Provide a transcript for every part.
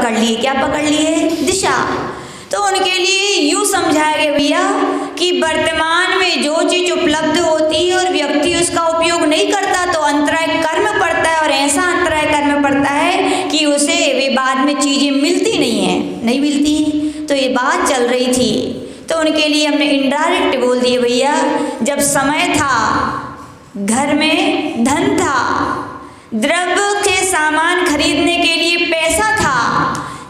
पकड़ लिए। क्या पकड़ लिए? दिशा। तो उनके लिए यूँ समझाया गया भैया कि वर्तमान में जो चीज़ उपलब्ध होती है और व्यक्ति उसका उपयोग नहीं करता तो अंतराय कर्म पड़ता है, और ऐसा अंतराय कर्म पड़ता है कि उसे वे बाद में चीज़ें मिलती नहीं हैं, नहीं मिलती। तो ये बात चल रही थी, तो उनके लिए हमने इनडायरेक्ट बोल दिए भैया, जब समय था, घर में धन था, द्रव्य के सामान खरीदने के लिए पैसा था,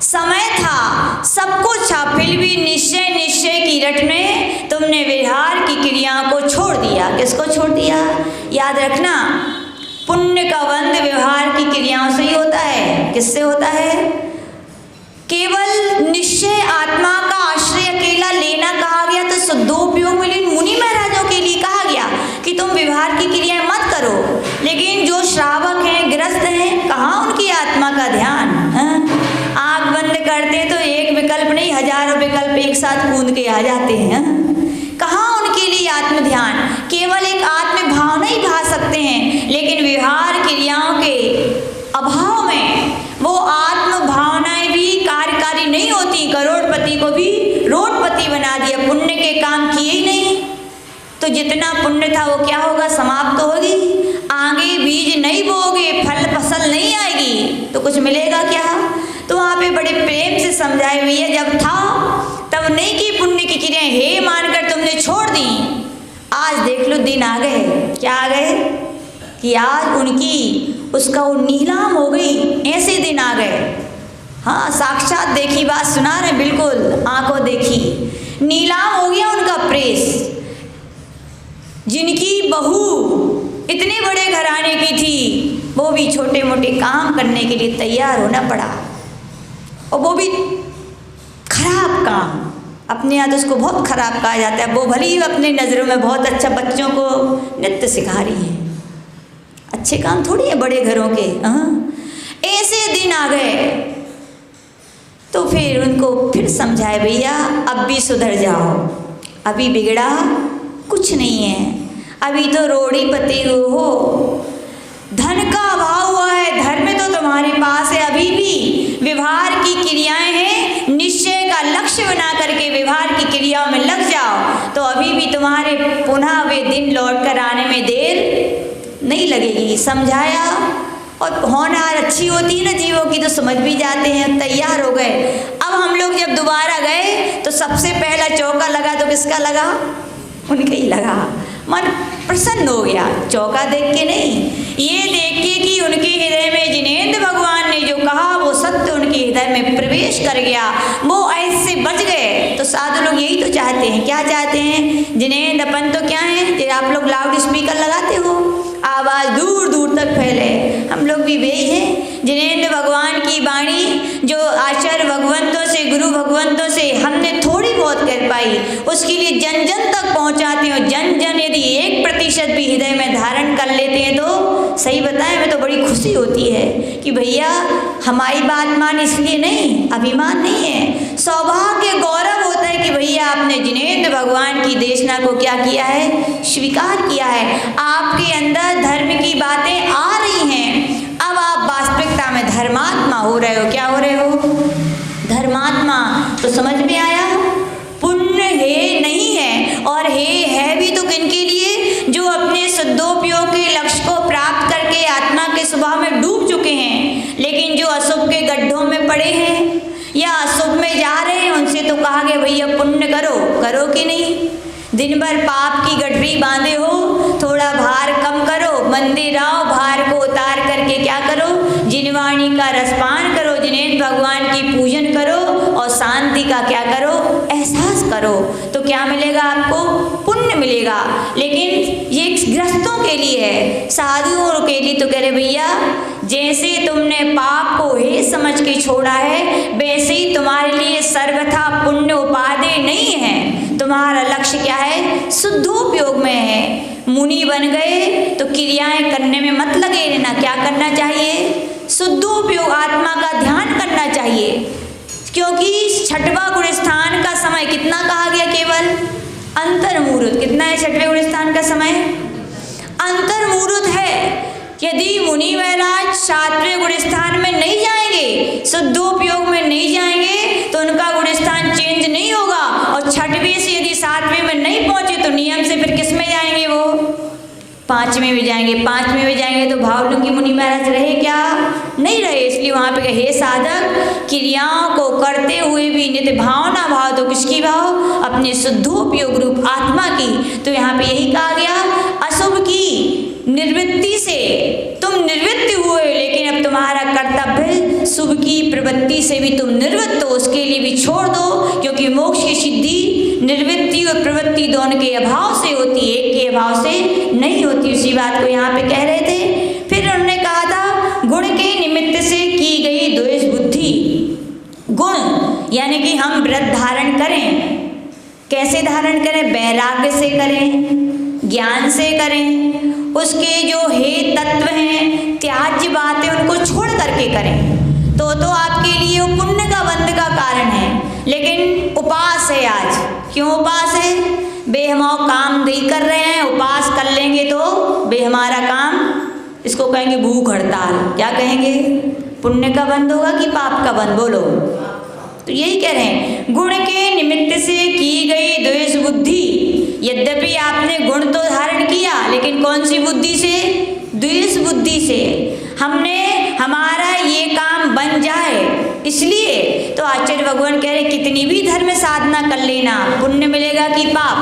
समय था, सब कुछ था, फिर भी निश्चय की रट में तुमने व्यवहार की क्रियाओं को छोड़ दिया। किसको छोड़ दिया? याद रखना, पुण्य का बंध व्यवहार की क्रियाओं से ही होता है। किससे होता है? केवल निश्चय आत्मा का आश्रय अकेला लेना कहा गया तो शुद्धोपयोग में मुनि महाराजों के लिए कहा गया कि तुम व्यवहार की क्रियाएं मत करो, लेकिन जो श्रावक हैं, गृहस्थ हैं, कहाँ उनकी आत्मा का ध्यान? आँख बंद करते तो एक विकल्प नहीं, हजारों विकल्प एक साथ कूद के आ जाते हैं। कहाँ उनके लिए आत्म ध्यान? केवल एक आत्म भावना ही भा सकते हैं, लेकिन व्यवहार क्रियाओं के अभाव में वो आत्म भावनाएं भी कार्यकारी नहीं होती। करोड़पति को भी रोडपति बना दिया, पुण्य के काम किए ही नहीं। तो जितना पुण्य था वो क्या होगा? समाप्त होगी। आगे बीज नहीं बोगे, फल फसल नहीं आएगी तो कुछ मिलेगा क्या? तो वहाँ पे बड़े प्रेम से समझाए भैया, जब था तब नहीं की पुण्य की क्रियाएं हे मानकर तुमने छोड़ दी। आज देख लो दिन आ गए। क्या आ गए? कि आज उनकी उसका वो नीलाम हो गई, ऐसे दिन आ गए। हाँ, साक्षात देखी बात सुना रहे, बिल्कुल आंखों देखी। नीलाम हो गया उनका प्रेस। जिनकी बहू इतने बड़े घराने की थी, वो भी छोटे मोटे काम करने के लिए तैयार होना पड़ा, और वो भी खराब काम। अपने यहाँ तो उसको बहुत खराब कहा जाता है। वो भले ही अपने नज़रों में बहुत अच्छा बच्चों को नृत्य सिखा रही है, अच्छे काम थोड़ी है बड़े घरों के। ऐसे दिन आ गए तो फिर उनको फिर समझाए भैया, अब भी सुधर जाओ, अभी बिगड़ा कुछ नहीं है, अभी तो रोड़ीपति हो, धन का अभाव हुआ है, धर्म तो तुम्हारे पास है, अभी भी व्यवहार की क्रियाएं हैं, निश्चय का लक्ष्य बना करके व्यवहार की क्रियाओं में लग जाओ तो अभी भी तुम्हारे पुनः वे दिन लौट कर आने में देर नहीं लगेगी। समझाया, और होनहार अच्छी होती है ना जीवों की तो समझ भी जाते हैं, तैयार हो गए। अब हम लोग जब दोबारा गए तो सबसे पहला चौका लगा तो किसका लगा? उनके ही लगा। मन प्रसन्न हो गया, चौका देख के नहीं, ये देख के कि उनके हृदय में जिनेंद्र भगवान ने जो कहा वो सत्य उनके हृदय में प्रवेश कर गया, वो ऐसे बच गए। तो साधु लोग यही तो चाहते हैं। क्या चाहते हैं? जिनेंद्र अपन तो क्या है, आप लोग लाउड स्पीकर लगाते हो, आवाज़ दूर दूर तक फैले, हम लोग भी वही हैं। जिनेंद्र भगवान की वाणी जो आचार्य भगवंतों से, गुरु भगवंतों से हमने थोड़ी बहुत कर पाई, उसके लिए जन जन तक पहुंचाते हो। जन जन यदि 1% भी हृदय में धारण कर लेते हैं तो सही बताएं, हमें तो बड़ी खुशी होती है कि भैया हमारी बात मान, इसलिए नहीं, अभिमान नहीं है, सौभाग्य गौरव होता है कि भैया आपने जिनेंद्र भगवान की देशना को क्या किया है? स्वीकार किया है। आपके अंदर धर्म की बातें आ रही हैं, अब आप वास्तविकता में धर्मात्मा हो रहे हो। क्या हो रहे हो? धर्मात्मा। तो समझ में आया, पुण्य है नहीं है, और है भी तो किनके लिए? जो अपने शुद्धोपयोग के लक्ष्य को प्राप्त करके आत्मा के स्वभाव में डूब चुके हैं, लेकिन जो अशुभ के गड्ढों में पड़े हैं या अशुभ में जा रहे हैं, उनसे तो कहा गया भैया पुण्य करो, करो कि नहीं? दिन भर पाप की गठरी बांधे हो, थोड़ा भार कम करो, मंदिर आओ, भार को उतार करके क्या करो? जिनवाणी का रसपान करो, जिनेंद्र भगवान की पूजन करो, और शांति का क्या करो? एहसास करो। तो क्या मिलेगा आपको? पुण्य मिलेगा। लेकिन ये गृहस्थों के लिए है, साधुओं के लिए तो कह रहे भैया जैसे तुमने पाप को हे समझ के छोड़ा है, वैसे ही तुम्हारे लिए सर्वथा पुण्य उपादेय नहीं है। तुम्हारा लक्ष्य क्या है? शुद्धोपयोग में है। मुनि बन गए तो क्रियाएं करने में मत लगे रहना। क्या करना चाहिए? शुद्धोपयोग, आत्मा का ध्यान करना चाहिए, क्योंकि छठवां गुण स्थान का समय कितना कहा गया? केवल अंतर्मुहूर्त। कितना है छठवें गुण स्थान का समय? अंतर्मुहूर्त है। यदि मुनि महाराज सातवें गुण स्थान में नहीं जाएंगे, शुद्धोपयोग में 5वें में जाएंगे, 5वें में जाएंगे तो भावलुंगी मुनि महाराज रहे क्या? नहीं रहे। इसलिए वहाँ पे हे साधक, क्रियाओं को करते हुए भी नित्य भावना भाव, तो किसकी भाव? अपने शुद्धोपयोग रूप आत्मा की। तो यहाँ पे यही कहा गया, अशुभ की निवृत्ति से तुम निवृत्त हुए, लेकिन अब तुम्हारा कर्तव्य शुभ की प्रवृत्ति से भी तुम निवृत्त हो, उसके लिए भी छोड़ दो, क्योंकि मोक्ष की सिद्धि निवृत्ति और प्रवृत्ति दोनों के अभाव से होती है, एक के अभाव से नहीं होती। उसी बात को यहाँ पे कह रहे थे। फिर उन्होंने कहा था गुण के निमित्त से की गई द्वेष बुद्धि। गुण यानी कि हम व्रत धारण करें, कैसे धारण करें? वैराग्य से करें, ज्ञान से करें, उसके जो हेतु तत्व हैं, त्याज्य बातें, उनको छोड़ करके करें, तो आपके लिए वो पुण्य का बंध का कारण है। लेकिन उपास है आज, क्यों उपास है? बे हम काम नहीं कर रहे हैं, उपास कर लेंगे तो बे हमारा काम, इसको कहेंगे भूख हड़ताल। क्या कहेंगे? पुण्य का बंध होगा कि पाप का बंध? बोलो। तो यही कह रहे हैं, गुण के निमित्त से की गई द्वेष बुद्धि। यद्यपि आपने गुण तो धारण किया, लेकिन कौन सी बुद्धि से? द्वेष बुद्धि से। हमने हमारा ये काम बन जाए इसलिए। तो आचार्य भगवान कह रहे कितनी भी धर्म साधना कर लेना, पुण्य मिलेगा कि पाप?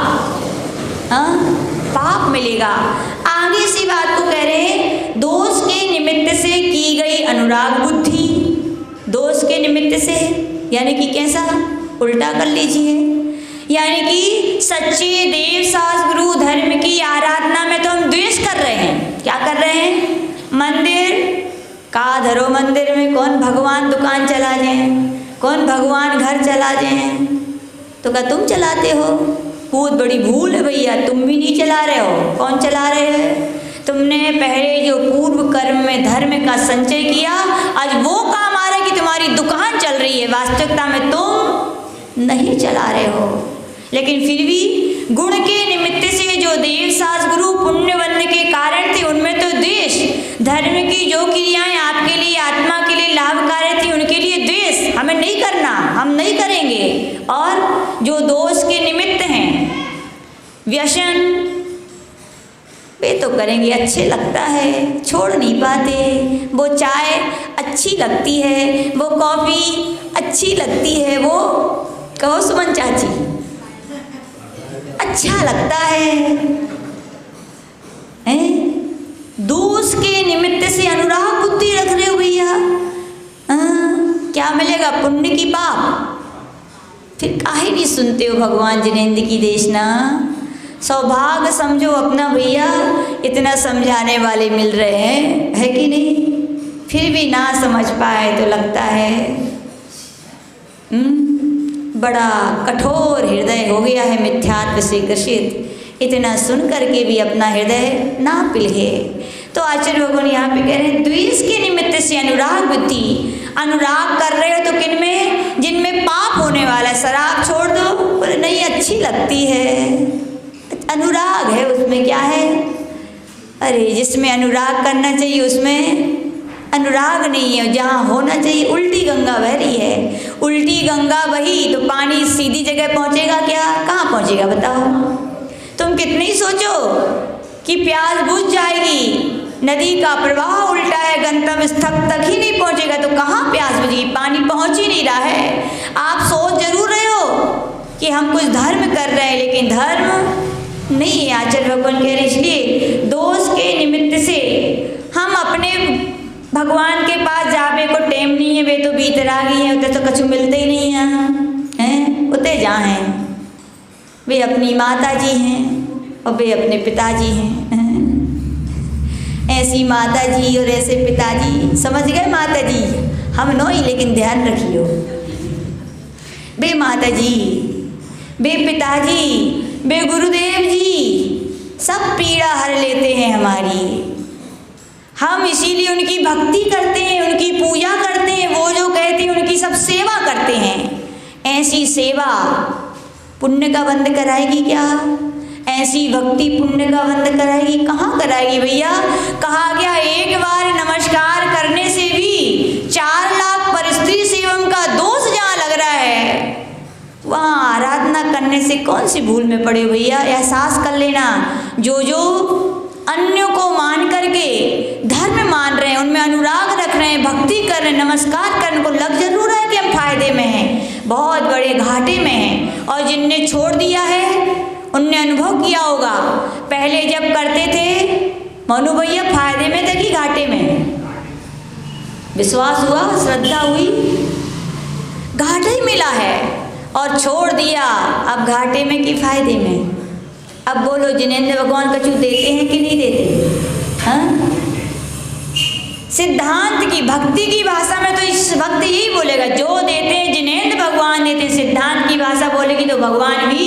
हाँ, पाप मिलेगा। आगे सी बात को कह रहे, दोष के निमित्त से की गई अनुराग बुद्धि। दोष के निमित्त से यानी कि कैसा? उल्टा कर लीजिए, यानी कि सच्चे देव शास्त्र गुरु धर्म की आराधना में तो हम द्वेष कर रहे हैं। क्या कर रहे हैं? मंदिर का धरो, मंदिर में कौन भगवान दुकान चला जाए, कौन भगवान घर चला जाए, तो क्या तुम चलाते हो? बहुत बड़ी भूल है भैया, तुम भी नहीं चला रहे हो। कौन चला रहे हैं? तुमने पहले जो पूर्व कर्म में धर्म का संचय किया, आज वो काम आ रहा है कि तुम्हारी दुकान चल रही है, वास्तविकता में तुम नहीं चला रहे हो। लेकिन फिर भी गुण के निमित्त से जो देव शास्त्र गुरु पुण्य बनने के कारण थे, उनमें तो द्वेष, धर्म की जो क्रियाएं आपके लिए आत्मा के लिए लाभकारी थी, उनके लिए द्वेष हमें नहीं करना, हम नहीं करेंगे। और जो दोष के निमित्त हैं, व्यसन, वे तो करेंगे, अच्छे लगता है, छोड़ नहीं पाते। वो चाय अच्छी लगती है, वो कॉफ़ी अच्छी लगती है, वो कहो सुमन चाची, अच्छा लगता है। दोष के निमित्त से अनुराग बुद्धि रख रहे हो भैया, क्या मिलेगा? पुण्य की पाप? फिर काहे नहीं सुनते हो भगवान जिनेंद्र की देशना? सौभाग्य समझो अपना भैया, इतना समझाने वाले मिल रहे हैं, है कि नहीं? फिर भी ना समझ पाए तो लगता है बड़ा कठोर हृदय हो गया है मिथ्यात्व से ग्रसित। इतना सुन करके भी अपना हृदय ना पिलहे। तो आचार्य भगवान यहाँ पे कह रहे हैं, द्वेष के निमित्त से अनुराग बुद्धि। अनुराग कर रहे हो तो किन में? जिनमें पाप होने वाला है। शराब छोड़ दो, बोले नहीं अच्छी लगती है, अनुराग है, उसमें क्या है? अरे जिसमें अनुराग करना चाहिए उसमें अनुराग नहीं है, जहाँ होना चाहिए उल्टी गंगा बह रही है। उल्टी गंगा बही तो पानी सीधी जगह पहुँचेगा क्या? कहाँ पहुँचेगा बताओ? तुम कितने ही सोचो कि प्यास बुझ जाएगी, नदी का प्रवाह उल्टा है, गंतव्य स्थल तक ही नहीं पहुँचेगा, तो कहाँ प्यास बुझेगी? पानी पहुँच ही नहीं रहा है। आप सोच जरूर रहे हो कि हम कुछ धर्म कर रहे हैं, लेकिन धर्म नहीं है। आचार्य भगवान कह रहे इसलिए दोष के निमित्त से हम अपने भगवान के पास जावे को टेम नहीं है, वे तो भीतर आ गई हैं, उते तो कछु मिलते ही नहीं हैं, उते जहाँ हैं वे अपनी माता जी हैं और वे अपने पिताजी हैं। ऐसी माता जी और ऐसे पिताजी, समझ गए माता जी? हम नोई, लेकिन ध्यान रखियो, वे माता जी, वे पिताजी, वे गुरुदेव जी सब पीड़ा हर लेते हैं हमारी। हम इसीलिए उनकी भक्ति करते हैं, उनकी पूजा करते हैं, वो जो कहते हैं उनकी सब सेवा करते हैं। ऐसी सेवा पुण्य का बंध कराएगी क्या? ऐसी भक्ति पुण्य का बंध कराएगी? कहाँ कराएगी भैया? कहा गया एक बार नमस्कार करने से भी 4 लाख पर स्त्री सेवम का दोष जहाँ लग रहा है, वहाँ आराधना करने से कौन सी भूल में पड़े भैया? एहसास कर लेना, जो अन्यों को मान करके धर्म मान रहे हैं, उनमें अनुराग रख रहे हैं, भक्ति कर रहे हैं, नमस्कार करने को लग जरूर है कि हम फायदे में हैं, बहुत बड़े घाटे में हैं। और जिनने छोड़ दिया है उनने अनुभव किया होगा, पहले जब करते थे मनु भैया फायदे में थे कि घाटे में? विश्वास हुआ, श्रद्धा हुई, घाटे ही मिला है और छोड़ दिया, अब घाटे में कि फायदे में? अब बोलो जिनेंद्र भगवान कछु देते हैं कि नहीं देते? हाँ, सिद्धांत की भक्ति की भाषा में तो इस भक्त यही बोलेगा, जो देते हैं जिनेंद्र भगवान देते। सिद्धांत की भाषा बोलेगी तो भगवान भी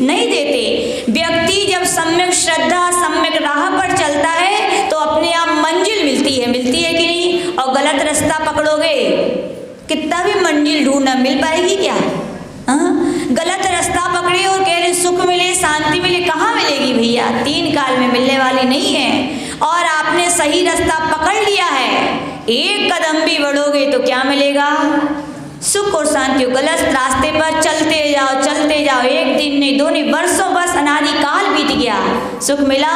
नहीं देते। व्यक्ति जब सम्यक श्रद्धा सम्यक राह पर चलता है तो अपने आप मंजिल मिलती है कि नहीं? और गलत रास्ता पकड़ोगे कितना भी मंजिल ढूंढना, मिल पाएगी क्या? हाँ, गलत रास्ता पकड़े और कह रहे सुख मिले शांति मिले, कहाँ मिलेगी भैया? 3 काल में मिलने वाली नहीं है। और आपने सही रास्ता पकड़ लिया है, एक कदम भी बढ़ोगे तो क्या मिलेगा? सुख और शांति। गलत रास्ते पर चलते जाओ, एक दिन नहीं 2 नहीं वर्षों बस अनादि काल बीत गया, सुख मिला?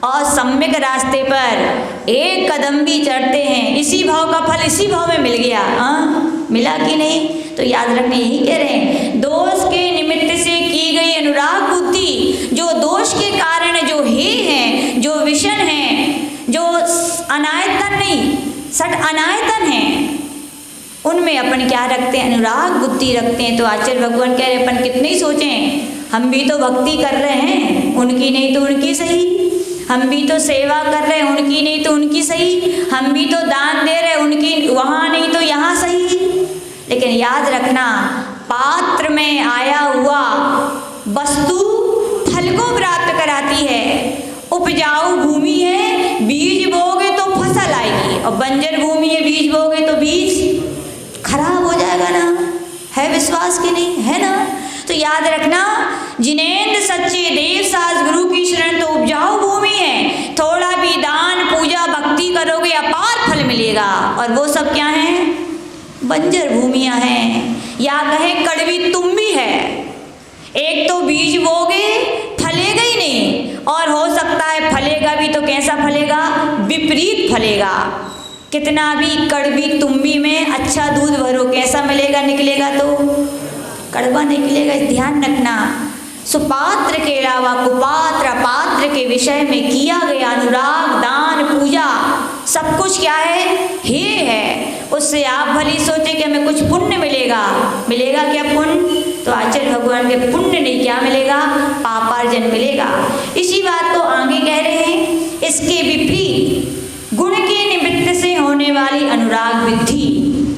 और सम्यक रास्ते पर एक कदम भी चढ़ते हैं, इसी भाव का फल इसी भाव में मिल गया। हाँ, मिला कि नहीं? तो याद रखने यही कह रहे हैं, दोष के निमित्त से की गई अनुराग बुद्धि, जो दोष के कारण जो हे हैं, जो विषण हैं, जो अनायतन नहीं सट अनायतन हैं, उनमें अपन क्या रखते हैं? अनुराग बुद्धि रखते हैं। तो आचार्य भगवान कह रहे अपन कितने ही सोचें, हम भी तो भक्ति कर रहे हैं, उनकी नहीं तो उनकी सही, हम भी तो सेवा कर रहे हैं, उनकी नहीं तो उनकी सही, हम भी तो दान दे रहे हैं, उनकी वहाँ नहीं तो यहाँ सही। लेकिन याद रखना, पात्र में आया हुआ वस्तु फल को प्राप्त कराती है। उपजाऊ भूमि है, बीज बोगे तो फसल आएगी, और बंजर भूमि है, बीज बोगे तो बीज खराब हो जाएगा ना। है विश्वास कि नहीं? है ना? तो याद रखना, जिनेंद्र सच्चे देव सास गुरु की शरण तो उपजाऊ भूमि है, थोड़ा भी दान पूजा भक्ति करोगे अपार फल मिलेगा। और वो सब क्या है? बंजर भूमियां हैं, या कहे कड़वी तुम्बी है। एक तो बीज बोगे फलेगा ही नहीं, और हो सकता है फलेगा भी तो कैसा फलेगा? विपरीत फलेगा। कितना भी कड़वी तुम्बी में अच्छा दूध भरो, कैसा मिलेगा? निकलेगा तो कड़वा निकलेगा। ध्यान रखना, सुपात्र के अलावा कुपात्र अपात्र के विषय में किया गया अनुराग दान पूजा सब कुछ क्या है? हे है। उससे आप भली सोचे कि हमें कुछ पुण्य मिलेगा, मिलेगा क्या पुण्य? तो आचार्य भगवान के पुण्य नहीं, क्या मिलेगा? पापार्जन मिलेगा। इसी बात को आगे कह रहे हैं, इसके विपरीत गुण के निमित्त से होने वाली अनुराग वृद्धि,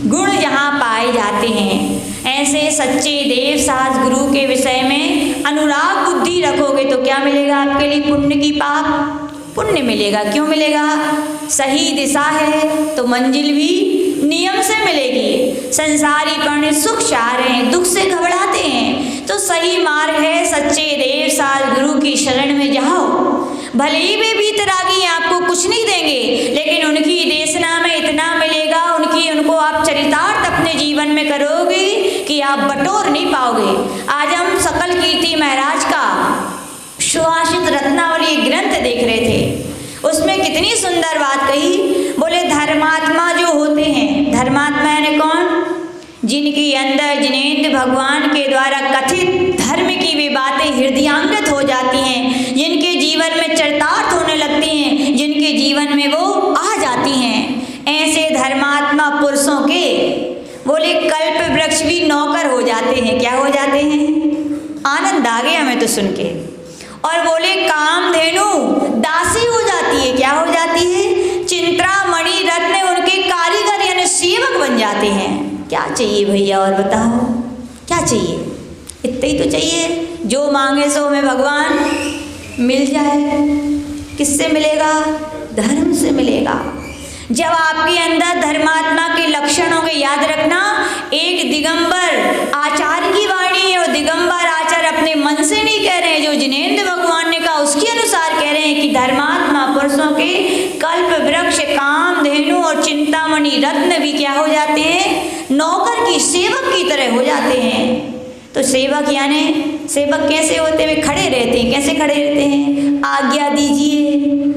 गुण जहाँ पाए जाते हैं, ऐसे सच्चे देव सास गुरु के विषय में अनुराग बुद्धि रखोगे तो क्या मिलेगा आपके लिए? पुण्य की पाप पुण्य मिलेगा। क्यों मिलेगा? सही दिशा है तो मंजिल भी नियम से मिलेगी। संसारी प्राणी सुख चाह रहे हैं, दुख से घबराते हैं, तो सही मार्ग है सच्चे देव सास गुरु की शरण में जाओ। भले ही वे भीतरागी आपको कुछ नहीं देंगे, लेकिन उनकी देशना में इतना मिलेगा, उनको आप चरितार्थ अपने जीवन में करोगे कि आप बटोर नहीं पाओगे। आज हम सकल कीर्ति महाराज का सुभाषित रत्नावली ग्रंथ देख रहे थे, उसमें कितनी सुंदर बात कही। बोले धर्मात्मा जो होते हैं, धर्मात्मा यानी कौन? जिनके अंदर जिनेंद्र भगवान के द्वारा कथित धर्म की वे बातें हृदयांगत हो जाती हैं, जिनके जीवन में चरितार्थ होने लगती हैं, जिनके जीवन में वो आ जाती हैं, ऐसे धर्मात्मा पुरुषों के बोले कल्प वृक्ष भी नौकर हो जाते हैं। क्या हो जाते हैं? आनंद आ गया हमें तो सुन के। और बोले कामधेनु दासी हो जाती है। क्या हो जाती है? चिंतामणि रत्न उनके कारीगर यानी सेवक बन जाते हैं। क्या चाहिए भैया? और बताओ क्या चाहिए? इतना ही तो चाहिए, जो मांगे सो हमें भगवान मिल जाए। किससे मिलेगा? धर्म से मिलेगा। जब आपके अंदर धर्मात्मा के लक्षण होंगे, याद रखना, एक दिगंबर आचार्य की वाणी है, और दिगंबर आचार्य अपने मन से नहीं कह रहे हैं, जो जिनेंद्र भगवान ने कहा उसके अनुसार कह रहे हैं कि धर्मात्मा पुरुषों के कल्प वृक्ष कामधेनु और चिंतामणि रत्न भी क्या हो जाते हैं? नौकर की सेवक की तरह हो जाते हैं। तो सेवक यानी सेवक कैसे होते हैं? वे खड़े रहते हैं। कैसे खड़े रहते हैं? आज्ञा दीजिए,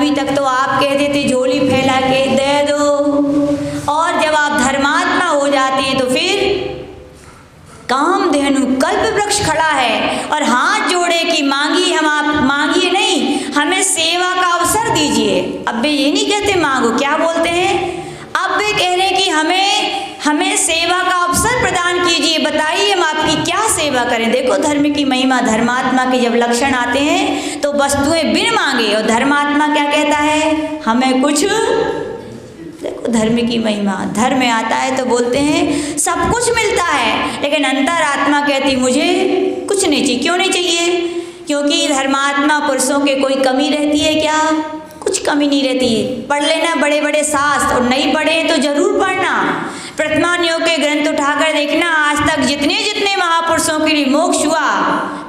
अभी तक तो आप कहते थे झोली फैला के दे दो, और जब आप धर्मात्मा हो जाते हैं तो फिर कामधेनु कल्प वृक्ष खड़ा है और हाथ जोड़े कि मांगिए, हम आप मांगिए नहीं, हमें सेवा का अवसर दीजिए। अब वे ये नहीं कहते मांगो, क्या बोलते हैं, अब वे कह रहे हैं कि हमें सेवा का अवसर प्रदान कीजिए, बताइए हम आपकी क्या सेवा करें। देखो धर्म की महिमा, धर्मात्मा के जब लक्षण आते हैं तो वस्तुएं बिन मांगे, और धर्मात्मा क्या कहता है, हमें कुछ, देखो धर्म की महिमा, धर्म में आता है तो बोलते हैं सब कुछ मिलता है, लेकिन अंतरात्मा कहती मुझे कुछ नहीं चाहिए। क्यों नहीं चाहिए, क्योंकि धर्मात्मा पुरुषों के कोई कमी रहती है क्या, कुछ कमी नहीं रहती। पढ़ लेना बड़े बड़े शास्त्र, और नहीं पढ़े तो जरूर पढ़ना, वर्तमान योग के ग्रंथ उठाकर देखना, आज तक जितने जितने महापुरुषों के लिए मोक्ष हुआ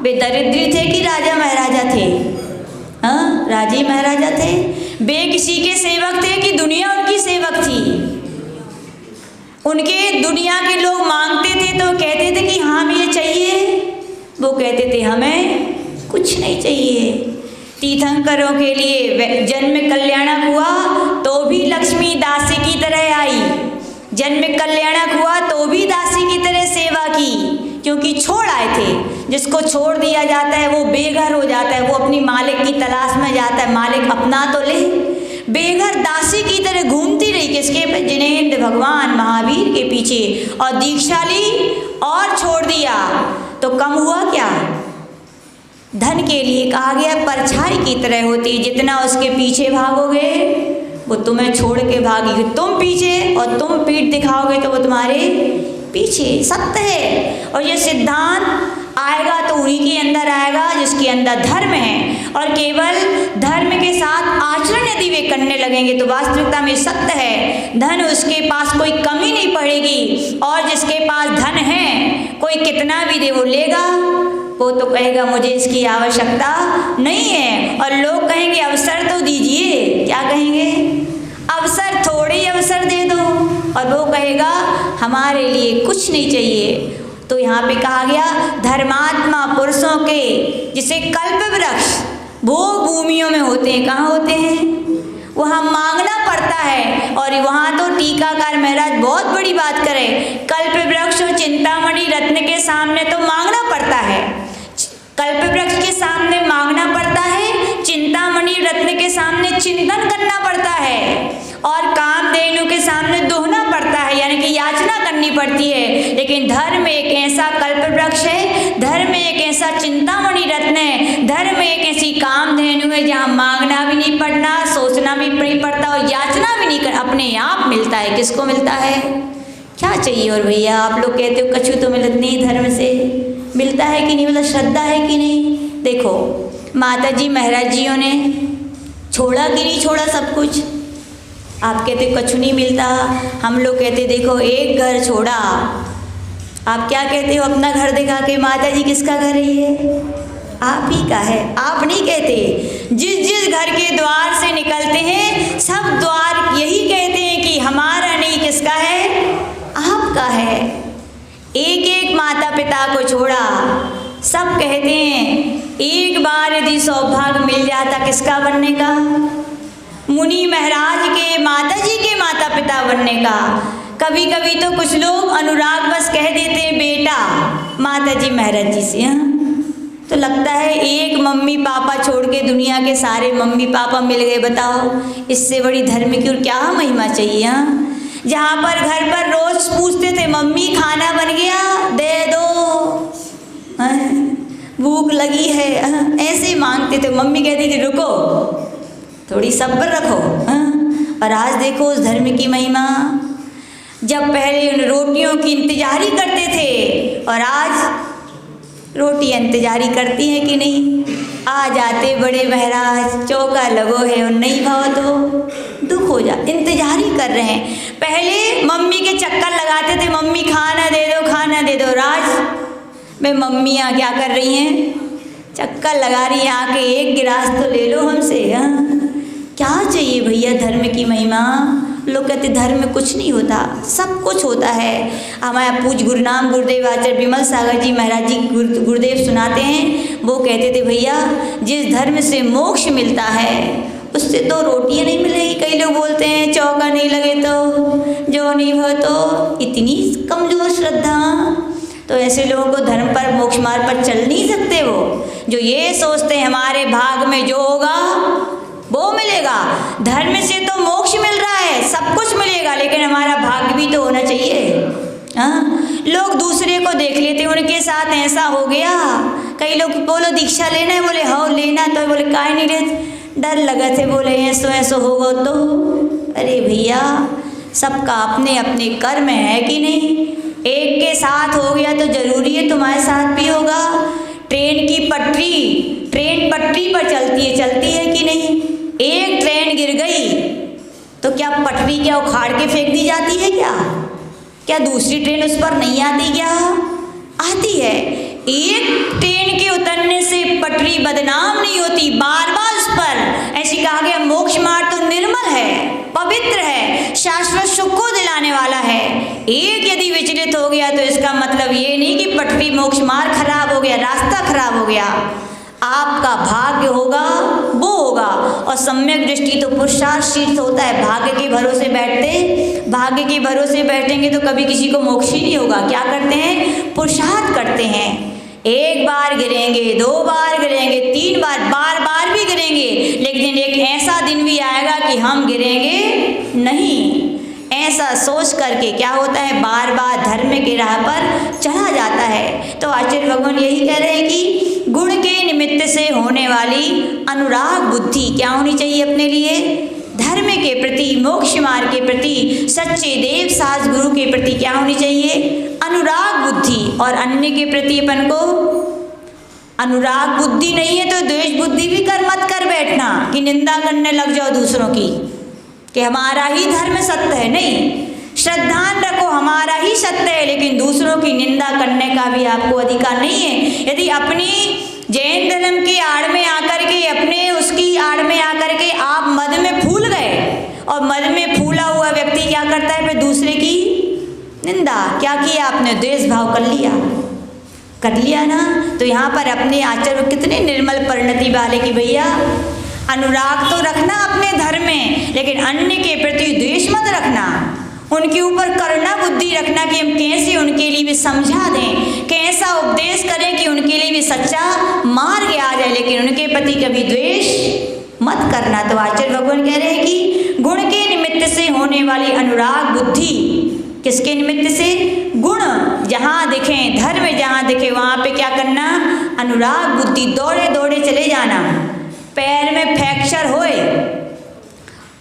वे दरिद्री थे कि राजा महाराजा थे, हाँ राजे महाराजा थे, वे किसी के सेवक थे कि दुनिया उनकी सेवक थी। उनके दुनिया के लोग मांगते थे तो कहते थे कि हाँ हमें ये चाहिए, वो कहते थे हमें कुछ नहीं चाहिए। तीर्थंकरों के लिए जन्म कल्याणक हुआ तो भी लक्ष्मी दासी की तरह आई, जन्म कल्याणक हुआ तो भी दासी की तरह सेवा की, क्योंकि छोड़ आए थे। जिसको छोड़ दिया जाता है वो बेघर हो जाता है, वो अपनी मालिक की तलाश में जाता है, मालिक अपना तो ले। बेघर दासी की तरह घूमती रही, किसके पे, जिनेंद्र भगवान महावीर के पीछे, और दीक्षा ली और छोड़ दिया तो कम हुआ क्या, धन के लिए कहा गया परछाई की तरह होती, जितना उसके पीछे भागोगे वो तुम्हें छोड़ के भागेगी, तुम पीछे और तुम पीठ दिखाओगे तो वो तुम्हारे पीछे। सत्य है, और ये सिद्धांत आएगा तो उन्हीं के अंदर आएगा जिसके अंदर धर्म है, और केवल धर्म के साथ आचरण यदि वे करने लगेंगे तो वास्तविकता में सत्य है, धन उसके पास कोई कमी नहीं पड़ेगी, और जिसके पास धन है कोई कितना भी दे वो लेगा, वो तो कहेगा मुझे इसकी आवश्यकता नहीं है, और लोग कहेंगे अवसर तो दीजिए, क्या कहेंगे, अवसर, थोड़ी अवसर दे दो, और वो कहेगा हमारे लिए कुछ नहीं चाहिए। तो यहाँ पे कहा गया धर्मात्मा पुरुषों के जिसे कल्प वृक्ष भोग भूमियों में होते हैं, कहाँ होते हैं, वहाँ मांगना पड़ता है। और वहाँ तो टीकाकार महाराज बहुत बड़ी बात करें, कल्प वृक्ष और चिंतामणि रत्न के सामने तो मांगना पड़ता है, कल्प वृक्ष के सामने मांगना पड़ता है, चिंतामणि रत्न के सामने चिंतन करना पड़ता है, और कामधेनु के सामने दोहना पड़ता है, यानी कि याचना करनी पड़ती है। लेकिन धर्म एक ऐसा कल्प वृक्ष है, धर्म एक ऐसा चिंतामणि रत्न है, धर्म एक ऐसी कामधेनु है जहाँ मांगना भी नहीं पड़ना, सोचना भी नहीं पड़ता, और याचना भी नहीं कर, अपने आप मिलता है। किसको मिलता है, क्या चाहिए। और भैया आप लोग कहते हो कछु तो मिलत नहीं, धर्म से मिलता है कि नहीं, मतलब श्रद्धा है कि नहीं। देखो माता जी महाराज जियों ने छोड़ा कि नहीं छोड़ा सब कुछ, आप कहते कछु नहीं मिलता, हम लोग कहते देखो एक घर छोड़ा, आप क्या कहते हो अपना घर दिखा के, माता जी किसका घर है ये, आप ही का है। आप नहीं कहते, जिस जिस घर के द्वार से निकलते हैं सब द्वार यही कहते हैं कि हमारा नहीं, किसका है, आपका है। एक एक माता पिता को छोड़ा, सब कहते हैं एक बार यदि सौभाग्य मिल जाता किसका बनने का, मुनि महाराज के, माता जी के माता पिता बनने का। कभी कभी तो कुछ लोग अनुराग बस कह देते हैं बेटा माता जी महाराज जी से, हाँ तो लगता है एक मम्मी पापा छोड़ के दुनिया के सारे मम्मी पापा मिल गए। बताओ इससे बड़ी धर्म की और क्या महिमा चाहिए। हाँ जहाँ पर घर पर रोज पूछते थे मम्मी खाना बन गया दे दो, भूख लगी है, ऐसे मांगते थे, मम्मी कहती थी रुको थोड़ी सब्र रखो। और आज देखो उस धर्म की महिमा, जब पहले उन रोटियों की इंतजारी करते थे और आज रोटी इंतजारी करती हैं कि नहीं। आ जाते बड़े महाराज चौका लगो है और नहीं भाव तो दुख हो जा, इंतजारी कर रहे हैं। पहले मम्मी के चक्कर लगाते थे, मम्मी खाना दे दो खाना दे दो। राज में मम्मियाँ क्या कर रही हैं, चक्कर लगा रही हैं, आके एक गिलास तो ले लो हमसे। क्या चाहिए भैया धर्म की महिमा। लोग कहते धर्म में कुछ नहीं होता, सब कुछ होता है। हमारे पूज्य गुरुनाम गुरुदेव आचार्य विमल सागर जी महाराज जी गुरुदेव सुनाते हैं, वो कहते थे भैया जिस धर्म से मोक्ष मिलता है उससे 2 रोटियां नहीं मिलेगी। कई लोग बोलते हैं चौका नहीं लगे तो, जो नहीं हो तो, इतनी कमजोर श्रद्धा। तो ऐसे लोगों को धर्म पर, मोक्ष मार्ग पर चल नहीं सकते। वो जो ये सोचते हैं हमारे भाग में जो होगा वो मिलेगा। धर्म से तो मोक्ष मिल रहा है, सब कुछ मिलेगा, लेकिन हमारा भाग्य भी तो होना चाहिए। लोग दूसरे को देख लेते हैं, उनके साथ ऐसा हो गया। कई लोग बोलो दीक्षा लेना है, बोले हाँ लेना, तो बोले काय नहीं रहे, डर लगा थे, बोले ऐसो होगा तो। अरे भैया, सबका अपने अपने कर्म है कि नहीं। एक के साथ हो गया तो जरूरी है तुम्हारे साथ भी होगा। ट्रेन की पटरी, ट्रेन पटरी पर चलती है कि नहीं। एक ट्रेन गिर गई तो क्या पटरी क्या उखाड़ के फेंक दी जाती है क्या दूसरी ट्रेन उस पर नहीं आती क्या? आती है। एक ट्रेन के उतरने से पटरी बदनाम नहीं होती, बार बार उस पर। ऐसी कहा गया मोक्ष मार्ग तो निर्मल है, पवित्र है, शाश्वत सुख को दिलाने वाला है। एक यदि विचलित हो गया तो इसका मतलब ये नहीं कि पटरी मोक्ष मार्ग खराब हो गया, रास्ता खराब हो गया। आपका भाग्य होगा वो होगा। और सम्यक दृष्टि तो पुरुषार्थ होता है। भाग्य के भरोसे बैठेंगे तो कभी किसी को मोक्ष ही नहीं होगा। क्या करते हैं? पुरुषार्थ करते हैं। 1 बार गिरेंगे, 2 बार गिरेंगे, 3 बार, बार बार भी गिरेंगे, लेकिन एक ऐसा दिन भी आएगा कि हम गिरेंगे नहीं। ऐसा सोच करके क्या होता है, बार बार धर्म के राह पर चढ़ा जाता है। तो आचार्य भगवान यही कह रहे हैं कि गुण के निमित्त से होने वाली अनुराग बुद्धि क्या होनी चाहिए अपने लिए? धर्म के प्रति, मोक्ष मार्ग के प्रति, सच्चे देव सास गुरु के प्रति क्या होनी चाहिए? अनुराग बुद्धि। और अन्य के प्रति अपन को अनुराग बुद्धि नहीं है तो द्वेष बुद्धि भी मत कर बैठना कि निंदा करने लग जाओ दूसरों की कि हमारा ही धर्म सत्य है। नहीं, श्रद्धान रखो हमारा ही सत्य है, लेकिन दूसरों की निंदा करने का भी आपको अधिकार नहीं है। यदि अपनी जैन धर्म की आड़ में आकर के, अपने उसकी आड़ में आकर के आप मद में फूल गए, और मद में फूला हुआ व्यक्ति क्या करता है? फिर दूसरे की निंदा। क्या किया आपने? द्वेष भाव कर लिया ना। तो यहाँ पर अपने आचरण कितने निर्मल परिणति वाले कि भैया अनुराग तो रखना अपने धर्म में, लेकिन अन्य के प्रति द्वेष मत रखना। उनके ऊपर करुणा बुद्धि रखना कि हम कैसे उनके लिए भी समझा दें, कैसा उपदेश करें कि उनके लिए भी सच्चा मार्ग आ जाए, लेकिन उनके प्रति कभी द्वेष मत करना। तो आचार्य भगवान कह रहे हैं कि गुण के निमित्त से होने वाली अनुराग बुद्धि, किसके निमित्त से? गुण जहाँ दिखें, धर्म जहाँ दिखे वहाँ पे क्या करना? अनुराग बुद्धि। दौड़े दौड़े चले जाना। पैर में फ्रैक्चर होए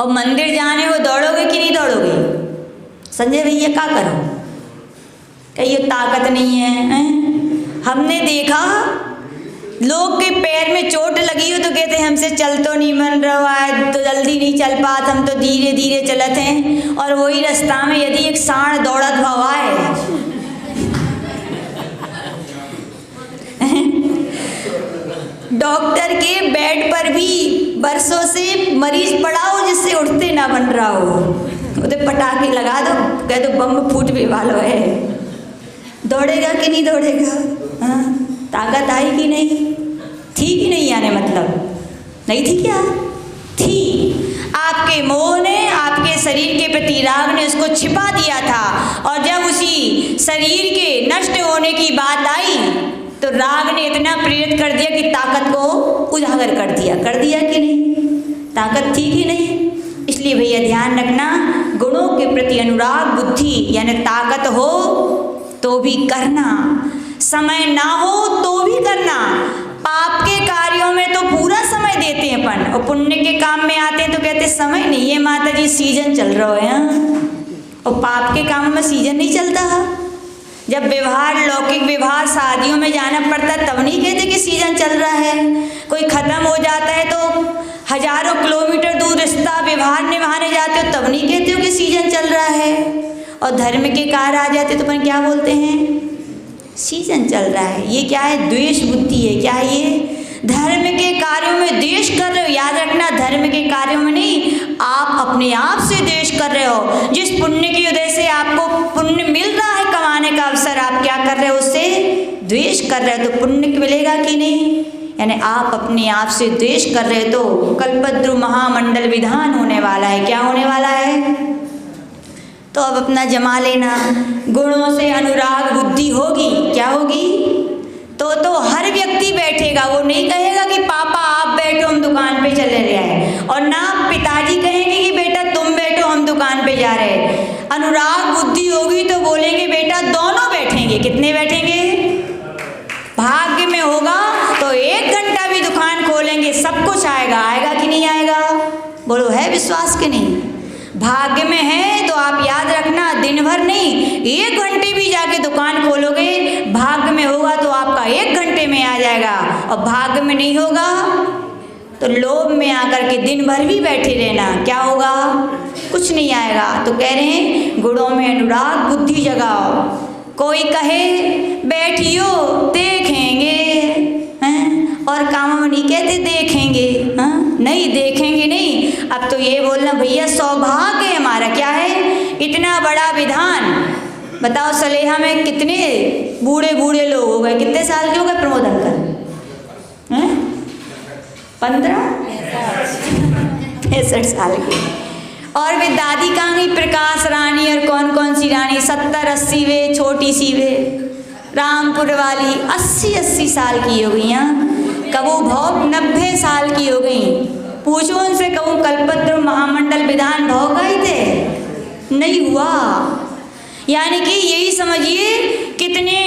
और मंदिर जाने हो, दौड़ोगे कि नहीं दौड़ोगे? संजय भैया क्या करो? कहिए ताकत नहीं है। हमने देखा लोग के पैर में चोट लगी हो तो कहते हैं हमसे चल तो नहीं बन रहा है, तो जल्दी नहीं चल पाते, हम तो धीरे धीरे चलते हैं। और वही रास्ता में यदि एक सांड दौड़त भवा है डॉक्टर के बेड पर भी बरसों से मरीज पड़ा हो जिससे उठते ना बन रहा हो, उधर पटाखे लगा दो, कह दो बम फूट भी वालो है, दौड़ेगा कि नहीं दौड़ेगा? हाँ, ताकत आई कि नहीं थी कि नहीं आने? मतलब नहीं थी क्या? थी। आपके मोह ने, आपके शरीर के प्रति राग ने उसको छिपा दिया था, और जब उसी शरीर के नष्ट होने की बात आई तो राग ने इतना प्रेरित कर दिया कि ताकत को उजागर कर दिया कि नहीं? ताकत थी कि नहीं? इसलिए भैया ध्यान रखना, गुणों के प्रति अनुराग बुद्धि, यानी ताकत हो तो भी करना, समय ना हो तो भी करना। पाप के कार्यों में तो पूरा समय देते हैं अपन, और पुण्य के काम में आते हैं तो कहते समय नहीं है माता जी, सीजन चल रहा है। और पाप के कामों में सीजन नहीं चलता। जब व्यवहार, लौकिक व्यवहार, शादियों में जाना पड़ता है तब नहीं कहते कि सीजन चल रहा है। कोई खत्म हो जाता है तो हजारों किलोमीटर दूर रिश्ता व्यवहार निभाने जाते हो तब नहीं कहते हो कि सीजन चल रहा है। और धर्म के कार्य आ जाते तो अपन क्या बोलते हैं? सीजन चल रहा है। ये क्या है? द्वेष बुद्धि है। क्या है ये? धर्म के कार्यों में द्वेष कर रहे हो। याद रखना, धर्म के कार्यों में नहीं, आप अपने आप से द्वेष कर रहे हो। जिस पुण्य की वजह से आपको पुण्य मिल रहा है, कमाने का अवसर, आप क्या कर रहे हो? उससे द्वेष कर रहे हो, तो पुण्य मिलेगा कि नहीं? यानी आप अपने आप से द्वेष कर रहे तो कल्पद्रु महामंडल विधान होने वाला है। क्या होने वाला है? तो अब अपना जमा लेना। गुणों से अनुराग बुद्धि होगी, क्या होगी? तो हर व्यक्ति बैठेगा, वो नहीं कहेगा कि पापा आप बैठो हम दुकान पे चले रहे हैं, और ना पिताजी कहेंगे कि बेटा तुम बैठो हम दुकान पे जा रहे हैं। अनुराग बुद्धि होगी तो बोलेंगे बेटा दोनों बैठेंगे। कितने बैठेंगे? भाग्य में होगा तो 1 घंटा भी दुकान खोलेंगे, सब कुछ आएगा। आएगा कि नहीं आएगा? बोलो, है विश्वास कि नहीं? भाग्य में है तो आप याद रखना, दिन भर नहीं 1 घंटे भी जाके दुकान खोलोगे, भाग्य में होगा तो आपका 1 घंटे में आ जाएगा, और भाग्य में नहीं होगा तो लोभ में आकर के दिन भर भी बैठे रहना, क्या होगा? कुछ नहीं आएगा। तो कह रहे हैं गुणों में अनुराग बुद्धि जगाओ। कोई कहे बैठियो देखेंगे हैं, और काममणि कहते देखेंगे, हाँ नहीं देखेंगे नहीं। अब तो ये बोलना भैया सौभाग्य हमारा, क्या है? इतना बड़ा विधान। बताओ सलेहा में कितने बूढ़े बूढ़े लोग हो गए, कितने साल के हो गए प्रमोद अंकल? 65 साल के। और वे दादी कहाँ गई? प्रकाश रानी और कौन कौन सी रानी, 70-80 वे, छोटी सी वे रामपुर वाली 80-80 साल की हो गई। कबू भौक 90 साल की हो गई। पूछो उनसे, कबू कल्पद्रु महामंडल विधान भौक गए थे? नहीं हुआ। यानी कि यही समझिए कितने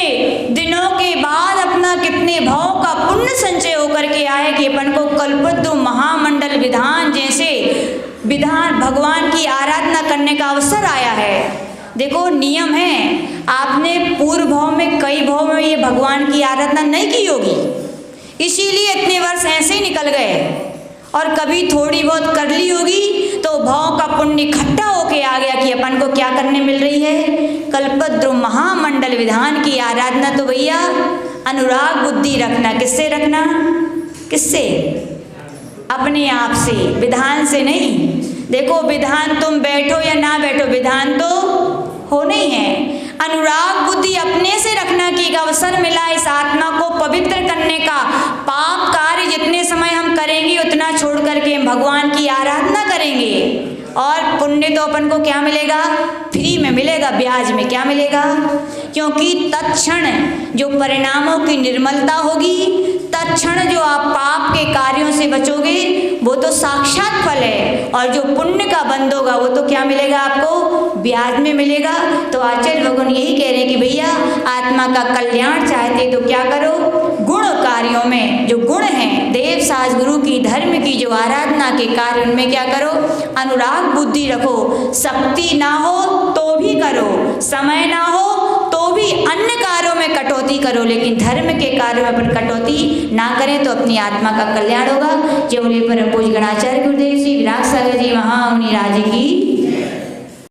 दिनों के बाद अपना कितने भाव का पुण्य संचय होकर के आए कि अपन को कल्पद्रु महामंडल विधान जैसे विधान भगवान की आराधना करने का अवसर आया है। देखो नियम है, आपने पूर्व भाव में कई भाव में ये भगवान की आराधना नहीं की होगी, इसीलिए इतने वर्ष ऐसे ही निकल गए। और कभी थोड़ी बहुत कर ली होगी तो भाव का पुण्य इकट्ठा होके आ गया कि अपन को क्या करने मिल रही है? कल्पद्रु महामंडल विधान की आराधना। तो भैया अनुराग बुद्धि रखना। किससे रखना? किससे? अपने आप से, विधान से नहीं। देखो विधान तुम बैठो या ना बैठो, विधान तो होना ही है। अनुराग बुद्धि अपने से रखना कि एक अवसर मिला इस आत्मा को पवित्र करने का। पाप कार्य जितने समय हम करेंगे उतना छोड़ करके हम भगवान की आराधना करेंगे, और पुण्य तो अपन को क्या मिलेगा? फ्री में मिलेगा, ब्याज में। क्या मिलेगा? क्योंकि तत्क्षण जो परिणामों की निर्मलता होगी, तत्क्षण जो आप पाप के कार्यों से बचोगे वो तो साक्षात फल है, और जो पुण्य का बंद होगा वो तो क्या मिलेगा आपको? ब्याज में मिलेगा। तो आचार्य भगवान यही कह रहे हैं कि भैया आत्मा का कल्याण चाहते तो क्या करो? गुण कार्यों में जो गुण हैं, देव साज गुरु की धर्म की जो आराधना के कार्य, उनमें क्या करो? अनुराग बुद्धि रखो। शक्ति ना हो तो भी करो, समय ना हो तो भी अन्य कार्यों में कटौती करो, लेकिन धर्म के कार्यों में अपन कटौती ना करें तो अपनी आत्मा का कल्याण होगा। जो बोले परम पूज्य गणाचार्य गुरुदेव श्री विराग सागर जी महामुनि राज की